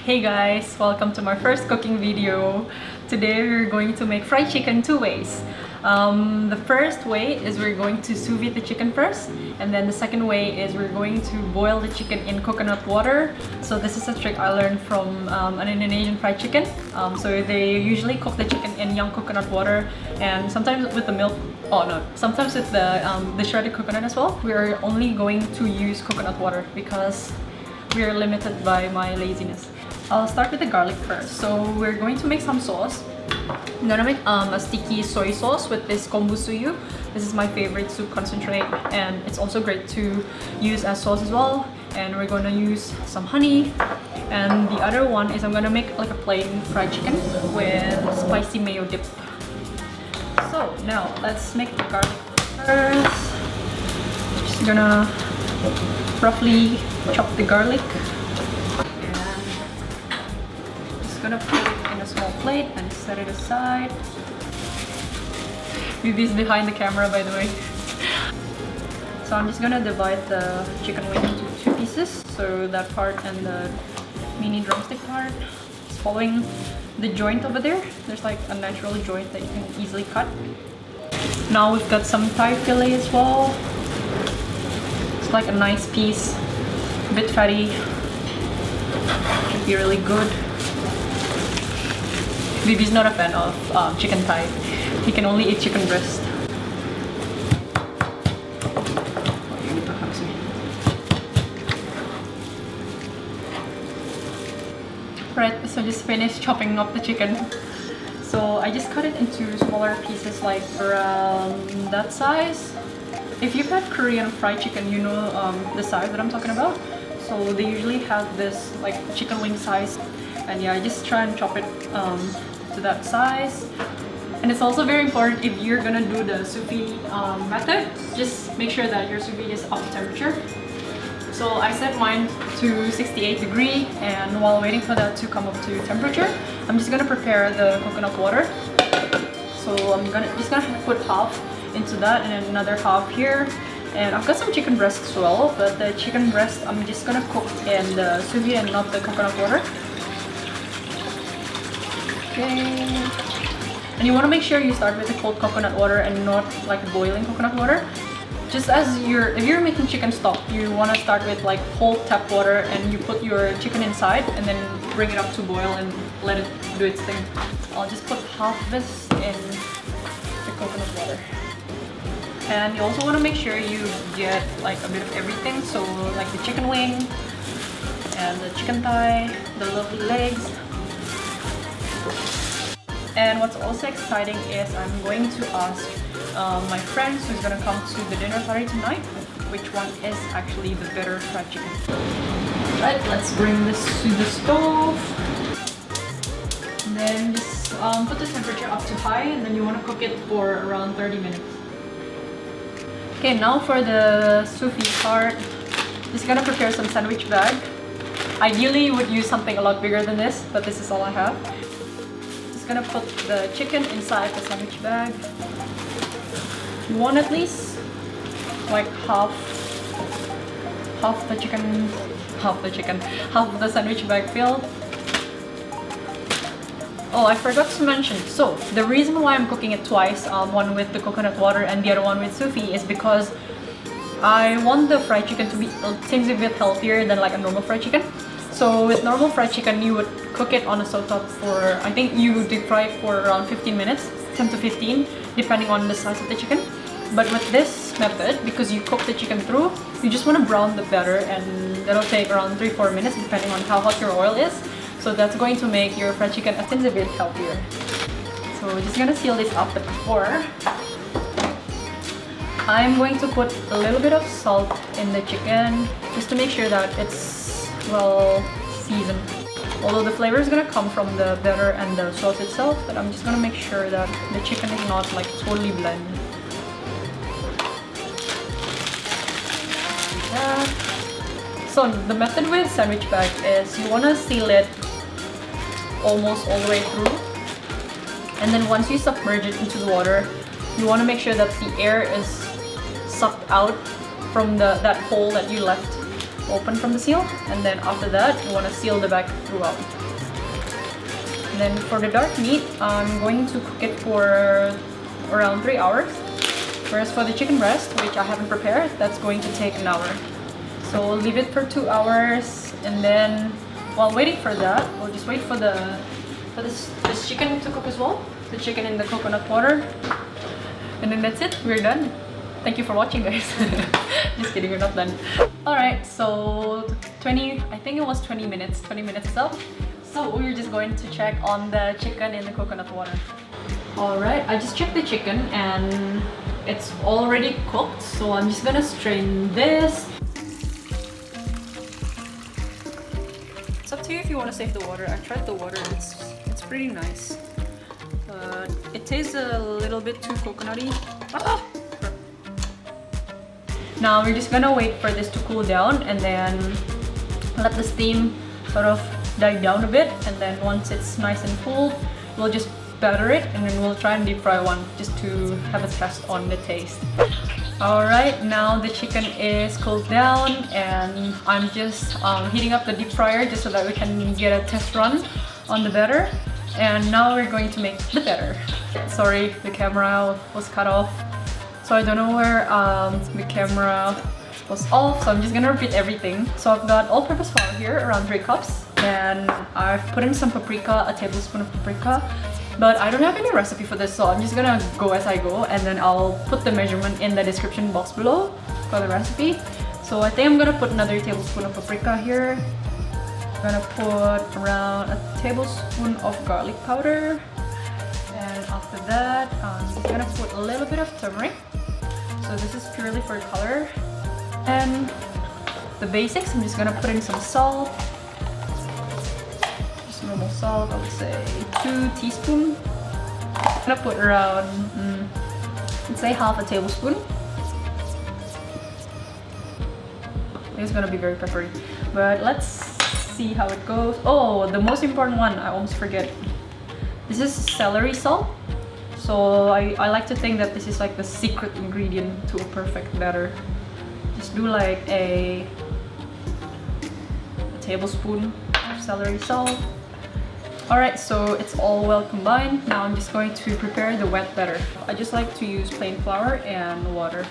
Hey guys, welcome to my first cooking video. Today we're going to make fried chicken two ways. The first way is we're going to sous vide the chicken first, and then the second way is we're going to boil the chicken in coconut water. So this is a trick I learned from an Indonesian fried chicken. So they usually cook the chicken in young coconut water, and sometimes with the milk. Oh no, sometimes with the shredded coconut as well. We're only going to use coconut water because we are limited by my laziness. I'll start with the garlic first. So we're going to make some sauce. I'm gonna make a sticky soy sauce with this kombu suyu. This is my favorite soup concentrate, and it's also great to use as sauce as well. And we're gonna use some honey. And the other one is I'm gonna make like a plain fried chicken with spicy mayo dip. So now let's make the garlic first. Just gonna roughly chop the garlic. Gonna put it in a small plate and set it aside. Bibi is behind the camera, by the way. So I'm just gonna divide the chicken wing into two pieces. So that part and the mini drumstick part. Just following the joint over there. There's like a natural joint that you can easily cut. Now we've got some Thai fillet as well. It's like a nice piece, a bit fatty. Should be really good. Bibi's not a fan of chicken thigh. He can only eat chicken breast. Right, so just finished chopping up the chicken. So I just cut it into smaller pieces, like around that size. If you've had Korean fried chicken, you know the size that I'm talking about. So they usually have this like chicken wing size. And yeah, I just try and chop it to that size. And it's also very important, if you're gonna do the sous vide method, just make sure that your sous vide is up to temperature. So I set mine to 68 degree, and while waiting for that to come up to temperature, I'm just gonna prepare the coconut water. So I'm just gonna put half into that and then another half here. And I've got some chicken breast as well, but the chicken breast I'm just gonna cook in the sous vide and not the coconut water. Okay. And you want to make sure you start with the cold coconut water and not like boiling coconut water. Just as if you're making chicken stock, you want to start with like cold tap water, and you put your chicken inside and then bring it up to boil and let it do its thing. I'll just put half of this in the coconut water. And you also want to make sure you get like a bit of everything, so like the chicken wing and the chicken thigh, the lovely legs. And what's also exciting is I'm going to ask my friends who's gonna come to the dinner party tonight which one is actually the better fried chicken. Right, let's bring this to the stove. And then just put the temperature up to high, and then you want to cook it for around 30 minutes. Okay, now for the sous vide part, just gonna prepare some sandwich bag. Ideally you would use something a lot bigger than this, but this is all I have. Gonna put the chicken inside the sandwich bag. You want at least like half the sandwich bag filled. Oh, I forgot to mention. So the reason why I'm cooking it twice, one with the coconut water and the other one with sous vide, is because I want the fried chicken to be a teensy bit healthier than like a normal fried chicken. So with normal fried chicken, you would cook it on a stovetop for, I think you deep fry it for around 15 minutes, 10 to 15, depending on the size of the chicken. But with this method, because you cook the chicken through, you just want to brown the batter, and that'll take around 3-4 minutes depending on how hot your oil is. So that's going to make your fried chicken a teensy bit healthier. So we're just gonna seal this up, but before, I'm going to put a little bit of salt in the chicken just to make sure that it's well seasoned. Although the flavor is gonna come from the batter and the sauce itself, but I'm just gonna make sure that the chicken is not like totally blended. So the method with sandwich bag is you wanna seal it almost all the way through, and then once you submerge it into the water, you wanna make sure that the air is sucked out from that hole that you left open from the seal, and then after that you want to seal the back throughout. And then for the dark meat, I'm going to cook it for around 3 hours. Whereas for the chicken breast, which I haven't prepared, that's going to take an hour. So we'll leave it for 2 hours, and then while waiting for that, we'll just wait for this chicken to cook as well. The chicken in the coconut water. And then that's it, we're done. Thank you for watching, guys. Just kidding, we're not done. Alright, so I think it was 20 minutes. 20 minutes is up. So we're just going to check on the chicken in the coconut water. Alright, I just checked the chicken and it's already cooked, so I'm just gonna strain this. It's up to you if you want to save the water. I tried the water, it's pretty nice. But it tastes a little bit too coconutty. Ah! Now we're just gonna wait for this to cool down and then let the steam sort of die down a bit, and then once it's nice and cool, we'll just batter it and then we'll try and deep fry one just to have a test on the taste. Alright, now the chicken is cooled down and I'm just heating up the deep fryer just so that we can get a test run on the batter. And now we're going to make the batter. Sorry, the camera was cut off, so I don't know where the camera was off, so I'm just gonna repeat everything. So I've got all-purpose flour here, around 3 cups, and I've put in some paprika, a tablespoon of paprika. But I don't have any recipe for this, so I'm just gonna go as I go, and then I'll put the measurement in the description box below for the recipe. So I think I'm gonna put another tablespoon of paprika here. I'm gonna put around a tablespoon of garlic powder, and after that I'm just gonna put a little bit of turmeric. So this is purely for color. And the basics, I'm just gonna put in some salt. Normal salt, I would say 2 teaspoons. I'm gonna put around, let's say half a tablespoon. It's gonna be very peppery, but let's see how it goes. Oh, the most important one, I almost forget. This is celery salt. So I like to think that this is like the secret ingredient to a perfect batter. Just do like a tablespoon of celery salt. Alright, so it's all well combined. Now I'm just going to prepare the wet batter. I just like to use plain flour and water.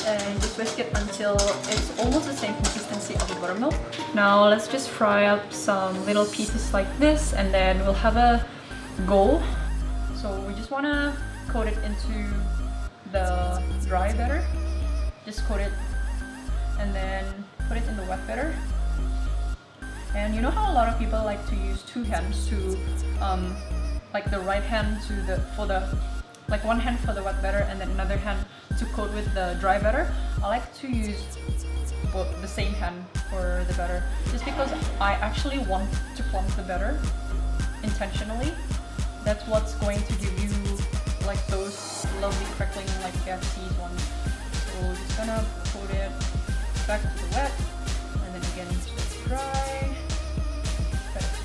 And just whisk it until it's almost the same consistency of the buttermilk. Now let's just fry up some little pieces like this, and then we'll have a go. So we just want to coat it into the dry batter. Just coat it and then put it in the wet batter. And you know how a lot of people like to use 2 hands to, like the right hand like one hand for the wet batter and then another hand to coat with the dry batter. I like to use both the same hand for the batter, just because I actually want to clump the batter intentionally. That's what's going to give you like those lovely crackling like KFC's ones. So we're just gonna coat it back to the wet, and then again to the dry.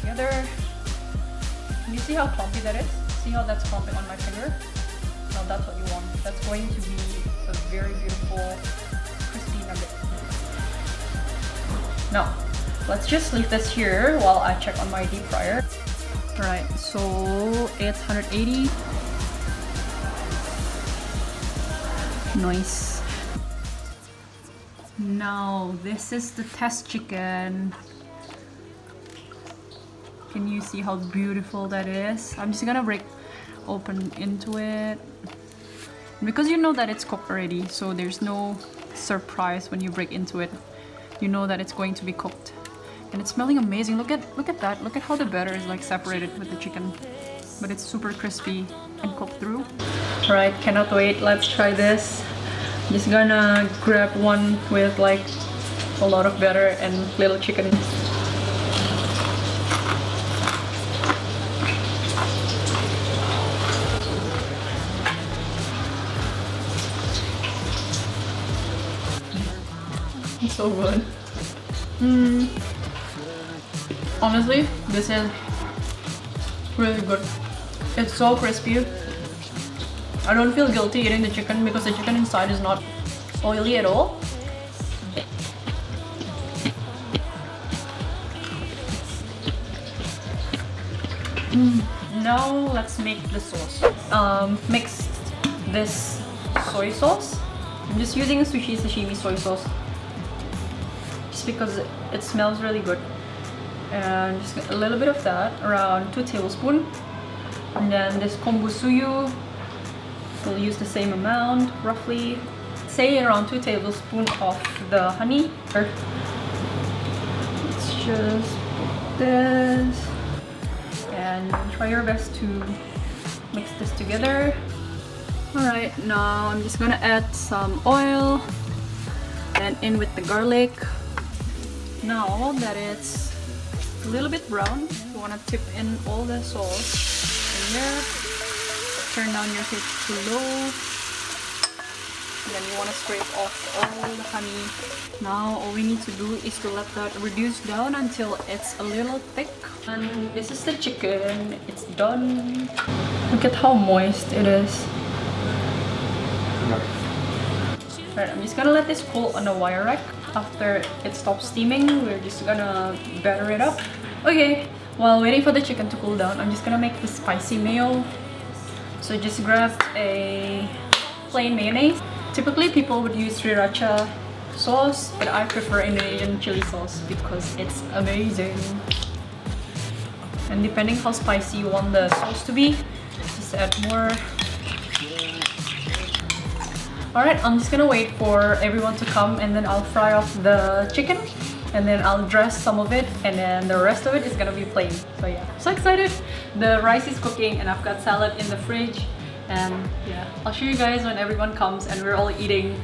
Together. Can you see how clumpy that is? See how that's clumping on my finger? Now that's what you want. That's going to be a very beautiful crispy nugget. Now, let's just leave this here while I check on my deep fryer. Alright, so it's 180. Nice. Now, this is the test chicken. Can you see how beautiful that is? I'm just gonna break open into it. Because you know that it's cooked already, so there's no surprise when you break into it. You know that it's going to be cooked. And it's smelling amazing. Look at that. Look at how the batter is like separated with the chicken. But it's super crispy and cooked through. Alright, cannot wait. Let's try this. I'm just gonna grab one with like a lot of batter and little chicken. It's so good. Honestly, this is really good. It's so crispy. I don't feel guilty eating the chicken because the chicken inside is not oily at all. Now let's make the sauce. Mix this soy sauce. I'm just using a sushi sashimi soy sauce just because it smells really good. And just a little bit of that, around 2 tablespoons. And then this kombu suyu, we'll use the same amount, roughly. Say around 2 tablespoons of the honey. Let's just put this. And try your best to mix this together. Alright, now I'm just gonna add some oil and in with the garlic. Now that it's a little bit brown, you wanna tip in all the sauce in there. Turn down your heat to low. And then you wanna scrape off all the honey. Now all we need to do is to let that reduce down until it's a little thick. And this is the chicken. It's done. Look at how moist it is. Alright, I'm just gonna let this cool on a wire rack. After it stops steaming, we're just gonna batter it up. Okay, while waiting for the chicken to cool down, I'm just gonna make the spicy mayo. So just grab a plain mayonnaise. Typically people would use sriracha sauce, but I prefer Indonesian chili sauce because it's amazing. And depending how spicy you want the sauce to be, just add more. Alright, I'm just gonna wait for everyone to come and then I'll fry off the chicken and then I'll dress some of it and then the rest of it is gonna be plain. So yeah, so excited! The rice is cooking and I've got salad in the fridge and yeah, I'll show you guys when everyone comes and we're all eating.